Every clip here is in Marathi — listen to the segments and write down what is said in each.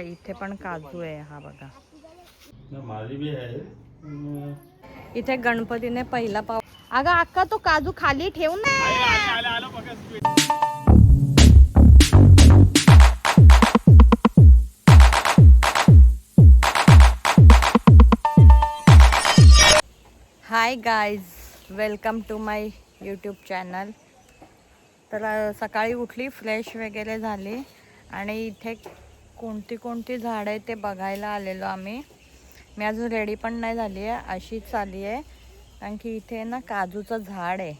इथे पण काजू आहे, हा बघा. माझी बी आहे. इथे गणपतीने पहिला पाव. अगं अक्का तो काजू खाली ठेव ना. Hi guys, welcome to my YouTube channel. तर सकाळी उठली, फ्रेश वगैरे झाली आणि इथे कोणती कोणती झाडं आहे ते बघायला आलेलो आम्ही. मी अजून रेडी पण नाही झाली आहे, अशीच आली आहे. कारण की इथे ना काजूचं झाड आहे,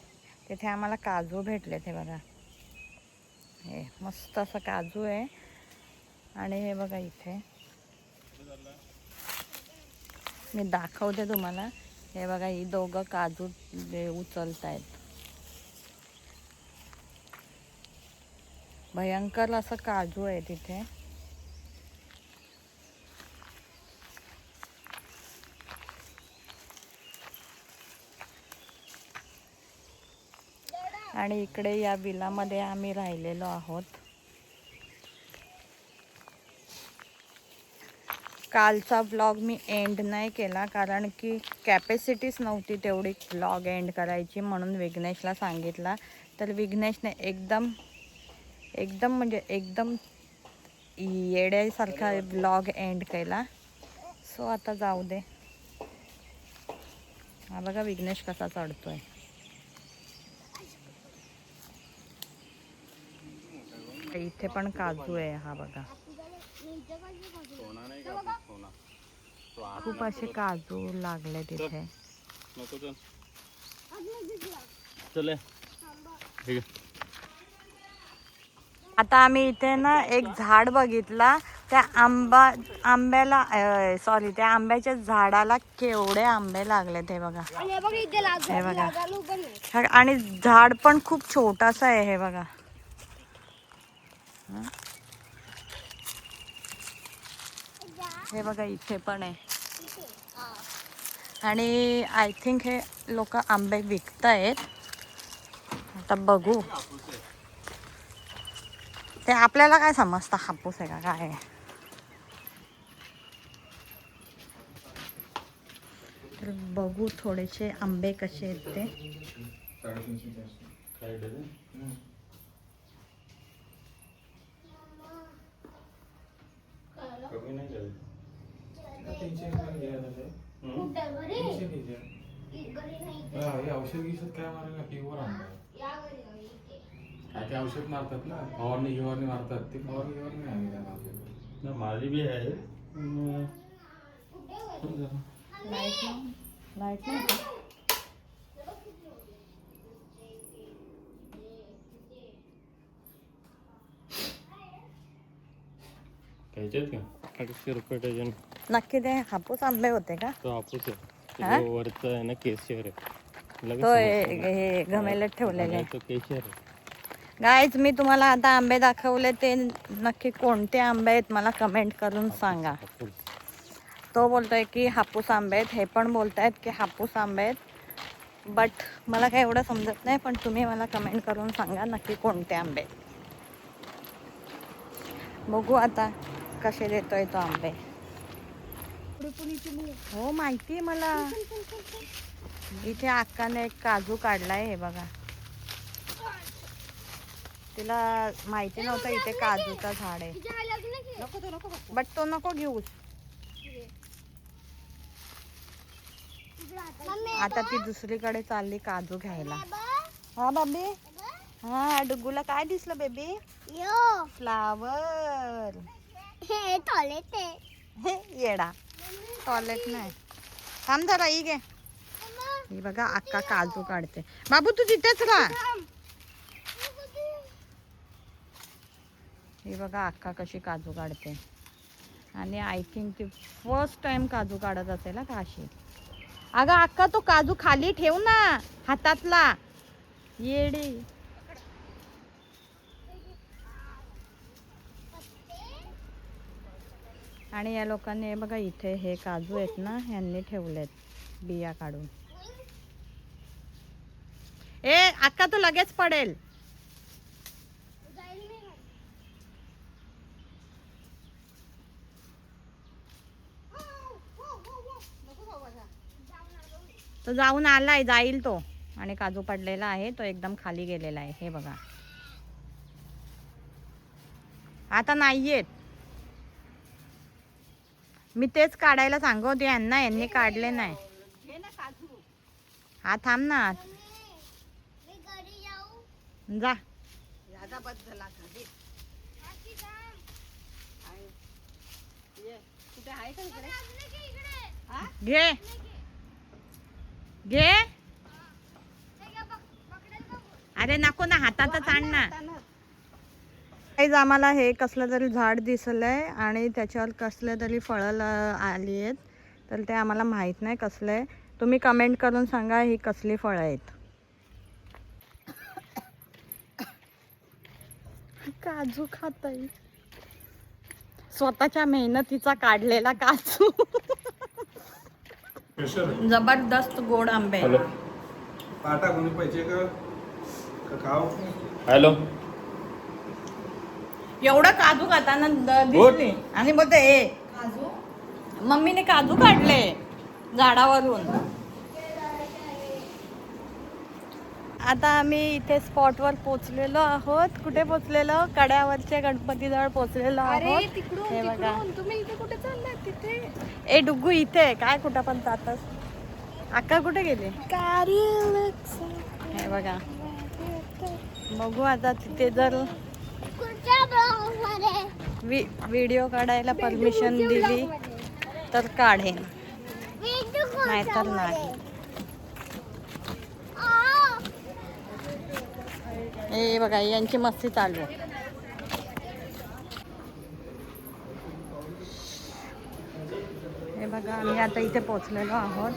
तिथे आम्हाला काजू भेटले. ते बघा, हे मस्त असं काजू आहे. आणि हे बघा इथे मी दाखवते तुम्हाला. हे बघा, ही दोघं काजू उचलत आहेत. भयंकर असं काजू आहे तिथे. आणि इकडे या विलामध्ये आम्ही राहिलेलो आहोत. कालचा व्लॉग मी एंड नाही केला कारण की कॅपॅसिटीच नव्हती तेवढी व्लॉग एंड करायची, म्हणून विघ्नेशला सांगितला. तर विघ्नेशने एकदम म्हणजे एकदम येड्यासारखा व्लॉग एंड केला. सो आता जाऊ दे. हा बघा विघ्नेश कसा चढतोय. इथे पण काजू आहे, हा बघा. खूप असे काजू लागले तिथे. आता आम्ही इथे ना एक झाड बघितला. त्या आंब्याच्या झाडाला केवढे आंबे लागले ते बघा. हे बघा, आणि झाड पण खूप छोटासा आहे. हे बघा, हे बघा इथे पण आहे. आणि आय थिंक हे लोक आंबे विकतायत. आता बघू, ते आपल्याला काय समजतं हापूस आहे का काय आहे. तर बघू थोडेसे आंबे कसे आहेत ते. औषध काय मारलं की औषध मारतात ना, फवारणी मारतात. ती फवारणी माझी बी आहे. लाईट नाही घ्यायचेत का? 800 रुपये डझन. नक्की ते हापूस आंबे होते का? तो हापूस आहे, वरचा आहे ना केशर आहे. तो हे घमेल्यात ठेवलेले. तो केशर आहे. गाईज, मी तुम्हाला आता आंबे दाखवले, ते नक्की कोणते आंबे आहेत मला कमेंट करून सांगा. तो बोलतोय की हापूस आंबे आहेत, हे पण बोलतायत की हापूस आंबे आहेत. बट मला काही एवढं समजत नाही, पण तुम्ही मला कमेंट करून सांगा नक्की कोणते आंबे. बघू आता कसे देतोय तो आंबे. हो, माहिती आहे मला. इथे अक्काने एक काजू काढलाय, हे बघा. तिला माहिती नव्हतं इथे काजूचा झाड आहे. बट तो नको घेऊस. आता ती दुसरीकडे चालली काजू घ्यायला. हा बाबी, हा डुगूला काय दिसलं बेबी? फ्लावर. येडा, टॉयलेट नाही. थांब जरा, ही घे. ही बघा अक्का काजू काढते. बाबू तू तिथेच राहा. ही बघा अक्का कशी काजू काढते. आणि आय थिंक ती फर्स्ट टाइम काजू काढत असेल का अशी. अगं अक्का तो काजू खाली ठेव ना हातातला, येडी. आणि या लोकांनी हे बघा इथे हे काजू आहेत ना, यांनी ठेवलेत बिया काढून. ए अक्का तो लगेच पडेल. तो जाऊन आलाय, जाईल तो. आणि काजू पडलेला आहे, तो एकदम खाली गेलेला आहे. हे बघा, आता नाहीयेत. मी तेच काढायला सांगते यांना, यांनी काढले नाही. हा थांब ना, जा. घे घे. अरे नको ना, हातातच आण ना. काहीच आम्हाला हे कसलं तरी झाड दिसलंय आणि त्याच्यावर कसले तरी फळं आली आहेत. तर ते आम्हाला माहित नाही कसलं आहे. तुम्ही कमेंट करून सांगा ही कसली फळं आहेत. काजू खाताय, स्वतःच्या मेहनतीचा काढलेला काजू. जबरदस्त गोड आंबे. पाटा कोणी पाहिजे का खाऊ? हॅलो. एवढं काजू खाताना दिसले आणि बोलते ए काजू. मम्मीने काजू काढले झाडावरून. आता आम्ही इथे स्पॉटवर पोचलेलो आहोत. कुठे पोचलेलो? कड्यावरच्या गणपतीजवळ पोचलेलो आहोत. हे बघा. तुम्ही इथे कुठे चाललाय? तिथे ए डुग्गू इथे काय कुठं पण जातस. अक्का कुठे गेली? हे बघा, बघू आता तिथे जर व्हिडिओ काढायला परमिशन दिली तर काढेन, नाहीतर नाही. हे बघा यांची मस्ती चालू. हे बघा आम्ही आता इथे पोचलेलो आहोत.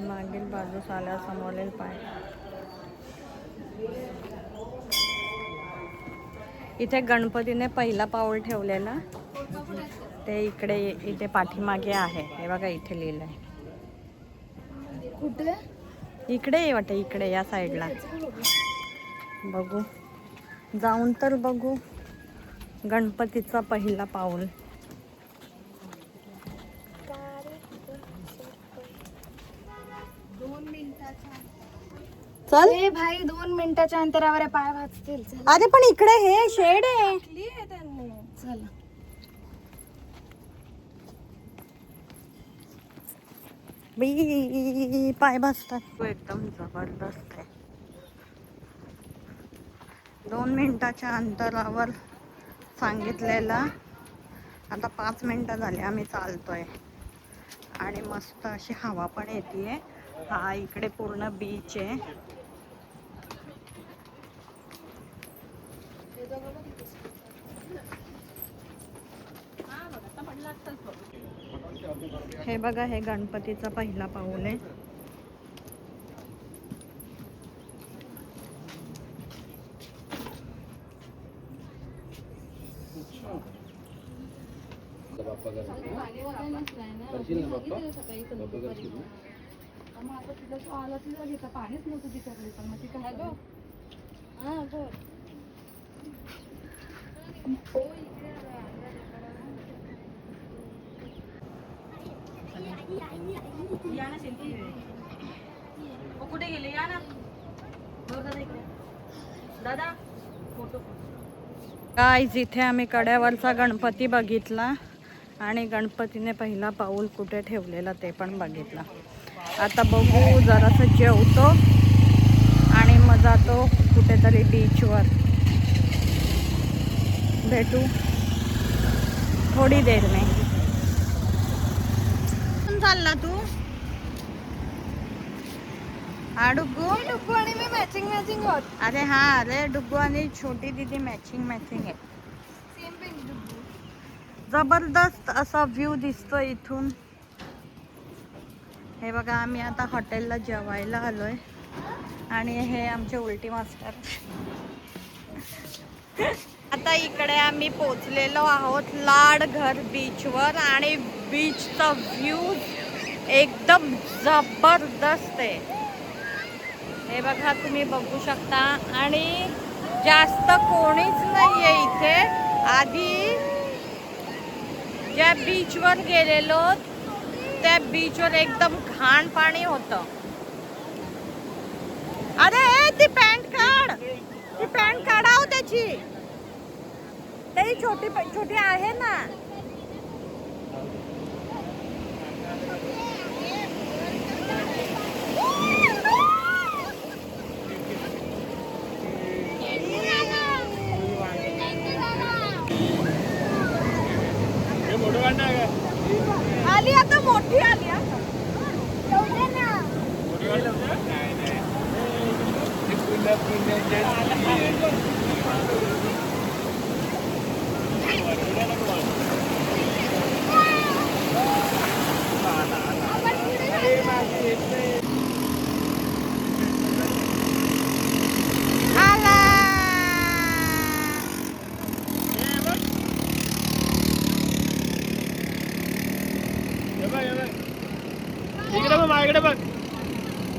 मागील बाजूस आल्या समोरील पाय. इथे गणपतीने पहिला पाऊल ठेवलेला ते इकडे इथे पाठीमागे आहे. हे बघा इथे लिहिलंय. कुठे? इकडे वाटतं, इकडे या साईडला. बघू, जाऊन तर बघू गणपतीचा पहिला पाऊल. चल ए भाई 2 मिनिटाच्या अंतरावर आहे, पाय वाचतील. अरे पण इकडे हे शेड आहे. चला बाई पाय भाजतात. एकदम जबरदस्त आहे. 2 मिनिटाच्या अंतरावर सांगितलेलं. आता 5 मिनिटं झाली आम्ही चालतोय आणि मस्त अशी हवा पण येते. हा इकडे पूर्ण बीच आहे. हे बघा, हे गणपतीचा पहिला पाऊल आहे. पाणीच नव्हतं तिच्याकडे, पण मग तिथे हॅलो हा बोल. कुठे गेले? या ना दादा. गाईज इथे आम्ही कड्यावरचा गणपती बघितला आणि गणपतीने पहिला पाऊल कुठे ठेवलेला ते पण बघितला. आता बघू, जरासं जेवतो आणि मग जातो कुठेतरी बीचवर. भेटू थोडी देर में. चालला तू? हा डुग्गू. डुग्गू आणि मी मॅचिंग होत. अरे हा, अरे डुग्गू आणि छोटी दीदी मॅचिंग आहे. Same pink Duggu. जबरदस्त असा व्ह्यू दिसतो इथून. हे बघा, आम्ही आता हॉटेलला जेवायला आलोय आणि हे आमचे उलटी मास्टर. आता इकडे आम्ही पोचलेलो आहोत लाडघर बीचवर आणि बीचचा व्ह्यू एकदम जबरदस्त आहे. हे बघा तुम्ही बघू शकता आणि जास्त कोणीच नाहीये इथे. आधी ज्या बीचवर गेलेलो त्या बीचवर एकदम घाण पाणी होतं. अरे ती पॅन्ट काढ, ती पॅन्ट काढाव त्याची. तरी छोटी छोटी आहे ना. आली आता मोठी आली. इकडे बघ, माझ्याकडे बघ.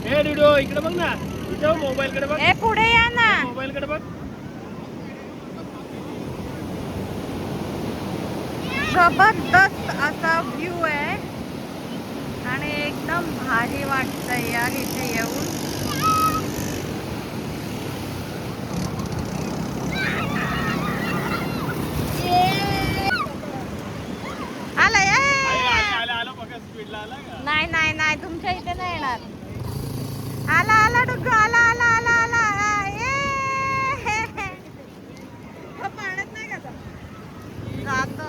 हे व्हिडिओ इकडे बघ ना. इथं मोबाईल कडे बघ. ए पुढे या ना. मोबाईल कडे बघ. जबरदस्त असा व्ह्यू आहे आणि एकदम भारी वाटतंय यार इथे येऊन. आला आलो बघा, स्पीडला आला का? नाही नाही नाही तुमच्या इथे नाही येणार. आला आला डुग्गू आला आला आला आला. पाण्यात नाही का जात.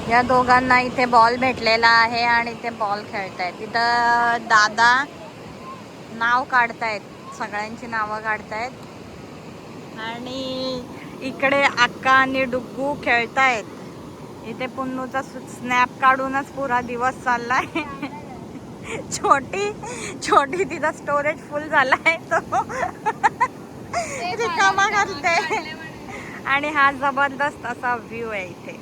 या दोघांना इथे बॉल भेटलेला आहे आणि ते बॉल खेळतायत. इथं दादा नाव काढतायत, सगळ्यांची नावं काढतायत आणि इकडे अक्का आणि डुग्गू खेळतायत. इथे पुन्नूचा स्नॅप काढूनच पुरा दिवस चाललाय. छोटी छोटी तिचा स्टोरेज फुल झालाय तो रिकामा करते. आणि हा जबरदस्त असा व्ह्यू आहे इथे.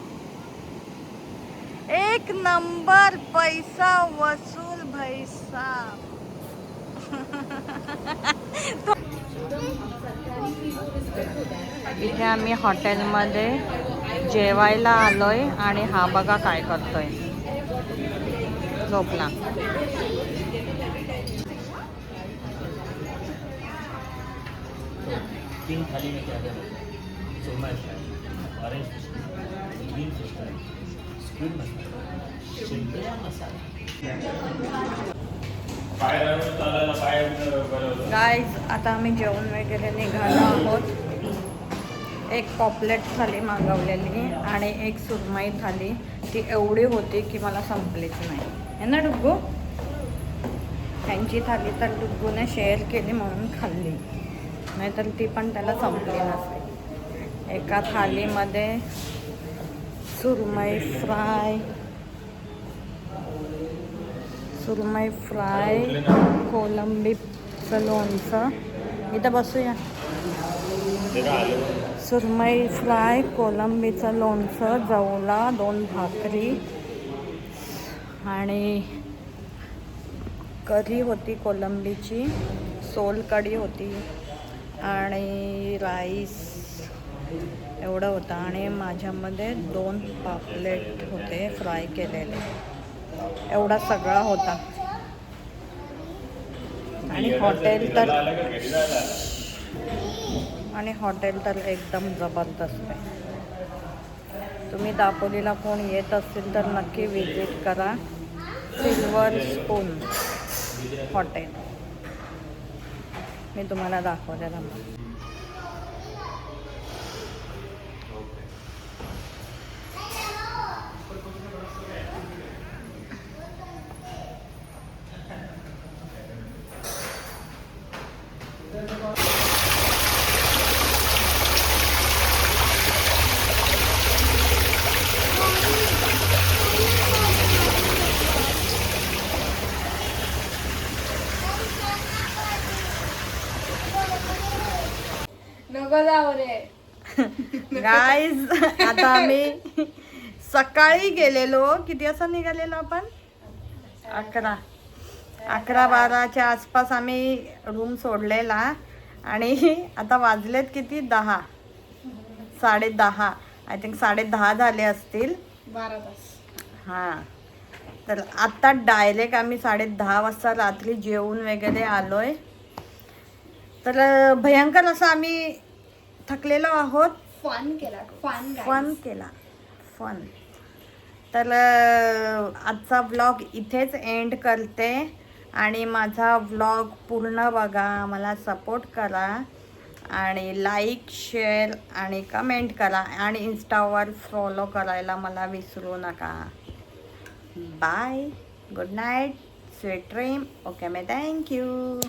एक नंबर पैसा वसूल भैसा. इथे आम्ही हॉटेलमध्ये जेवायला आलोय आणि हा बघा काय करतोय. झोपला. तीन थाली में क्या क्या सोना fry, orange fish fry, green fish fry, squid masala, शिंपल्या मसाला. गाईज आता आम्ही जेवण वगैरे निघालो आहोत. एक पॉपलेट थाली मागवलेली आणि एक सुरमई थाली. ती एवढी होती की मला संपलीच नाही. है ना डुग्गू? त्यांची थाली तर डुग्गूने शेअर केली म्हणून खाल्ली, नाहीतर ती पण त्याला संपली नसते. एका थालीमध्ये सुरमई फ्राय, कोलंबीचं लोणचं. इथं बसूया. सुरमई फ्राय, कोलंबीचं लोणचं, जवला, 2 भाकरी आणि कढी होती कोलंबीची, सोल कढी होती आणि राईस. एवढं होता आणि माझ्यामध्ये 2 पापलेट होते फ्राय केलेले. एवढा सगळा होता. आणि हॉटेल तर एकदम जबरदस्त आहे. तुम्ही दापोलीला कोण येत असतील तर नक्की विजिट करा. सिल्वर स्पून हॉटेल मी तुम्हाला दाखवलेलं. नको जाऊ रे. गाईज आता आम्ही सकाळी गेलेलो. किती वाजता निघालेलो आपण? 11-12च्या आसपास आम्ही रूम सोडलेला आणि आता वाजलेत किती? 10, 10:30. आय थिंक 10:30 झाले असतील. 12 तास. हां, तर आता डायरेक्ट आम्ही 10:30 वाजता रात्री जेवून वगैरे आलोय. तर भयंकर असं आम्ही थकलेलो आहोत. फन केला. तर आजचा व्लॉग इथेच एंड करते आणि माझा व्लॉग पूर्ण बघा, मला सपोर्ट करा आणि लाईक, शेअर आणि कमेंट करा आणि इंस्टावर फॉलो करायला मला विसरू नका. Bye, good night, sweet dream. Okay, मे थँक्यू.